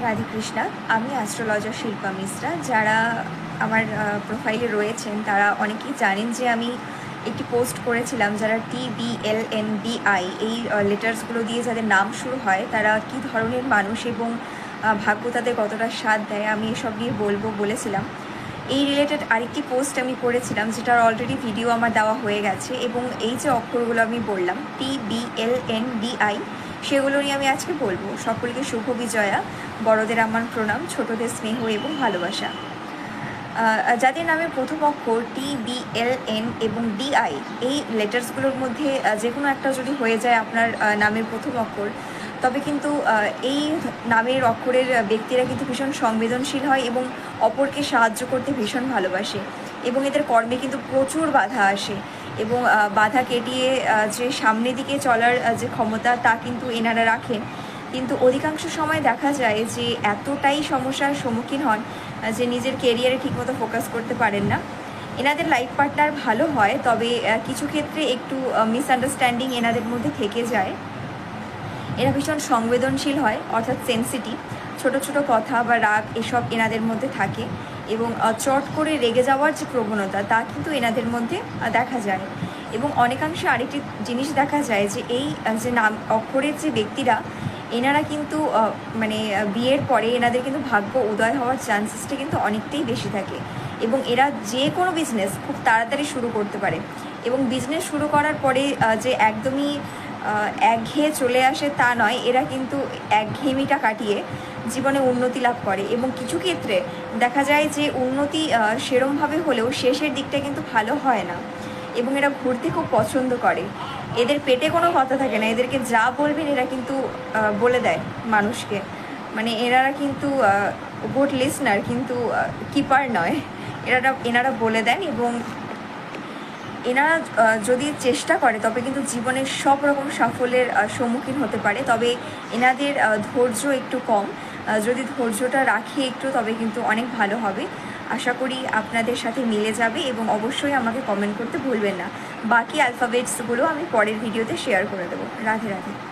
রাধে কৃষ্ণা। আমি অ্যাস্ট্রোলজার শিল্পা মিশ্রা। যারা আমার প্রোফাইলে রয়েছেন তারা অনেকেই জানেন যে আমি একটি পোস্ট করেছিলাম যারা TBLNDI এই লেটার্সগুলো দিয়ে যাদের নাম শুরু হয় তারা কী ধরনের মানুষ এবং ভাগ্য তাদের কতটা সাথ দেয়, আমি এসব নিয়ে বলেছিলাম। এই রিলেটেড আরেকটি পোস্ট আমি করেছিলাম যেটার অলরেডি ভিডিও আমার দেওয়া হয়ে গেছে, এবং এই যে অক্ষরগুলো আমি বললাম TBLNDI সেগুলো নিয়ে আমি আজকে বলবো। সকলকে শুভ বিজয়া, বড়দের আমার প্রণাম, ছোটদের স্নেহ এবং ভালোবাসা। যাদের নামের প্রথম অক্ষর TBLN এবং DI এই লেটার্সগুলোর মধ্যে যে কোনো একটা যদি হয়ে যায় আপনার নামের প্রথম অক্ষর, তবে কিন্তু এই নামের অক্ষরের ব্যক্তিরা কিন্তু ভীষণ সংবেদনশীল হয় এবং অপরকে সাহায্য করতে ভীষণ ভালোবাসে, এবং এদের কর্মে কিন্তু প্রচুর বাধা আসে, এবং বাধা কেটিয়ে যে সামনের দিকে চলার যে ক্ষমতা তা কিন্তু এনারা রাখেন। কিন্তু অধিকাংশ সময় দেখা যায় যে এতটাই সমস্যার সম্মুখীন হন যে নিজের কেরিয়ারে ঠিকমতো ফোকাস করতে পারেন না। এনাদের লাইফ পার্টনার ভালো হয়, তবে কিছু ক্ষেত্রে একটু মিসআন্ডারস্ট্যান্ডিং এনাদের মধ্যে থেকে যায়। এরা ভীষণ সংবেদনশীল হয়, অর্থাৎ সেন্সিটিভ। ছোট ছোট কথা বা রাগ এসব এনাদের মধ্যে থাকে, এবং চট করে রেগে যাওয়ার যে প্রবণতা তা কিন্তু এনাদের মধ্যে দেখা যায়। এবং অনেকাংশে আরেকটি জিনিস দেখা যায় যে এই যে নাম অক্ষরের যে ব্যক্তিরা এনারা কিন্তু মানে বিয়ের পরে এনাদের কিন্তু ভাগ্য উদয় হওয়ার চান্সেসটা কিন্তু অনেকটাই বেশি থাকে, এবং এরা যে কোনো বিজনেস খুব তাড়াতাড়ি শুরু করতে পারে, এবং বিজনেস শুরু করার পরে যে একদমই একঘেয়ে চলে আসে তা নয়, এরা কিন্তু একঘেয়েমিটা কাটিয়ে জীবনে উন্নতি লাভ করে, এবং কিছু ক্ষেত্রে দেখা যায় যে উন্নতি সেরমভাবে হলেও শেষের দিকটা কিন্তু ভালো হয় না, এবং এরা ঘুরতে খুব পছন্দ করে। এদের পেটে কোনো কথা থাকে না, এদেরকে যা বলবেন এরা কিন্তু বলে দেয় মানুষকে। মানে এনারা কিন্তু গুড লিসনার, কিন্তু কিপার নয়। এনারা বলে দেন, এবং এনারা যদি চেষ্টা করে তবে কিন্তু জীবনের সব রকম সাফল্যের সম্মুখীন হতে পারে। তবে এনাদের ধৈর্য একটু কম, যদি ধৈর্যটা রাখে একটু তবে কিন্তু অনেক ভালো হবে। আশা করি আপনাদের সাথে মিলে যাবে, এবং অবশ্যই আমাকে কমেন্ট করতে ভুলবেন না। বাকি অ্যালফাবেটসগুলো আমি পরের ভিডিওতে শেয়ার করে দেবো। রাধে রাধে।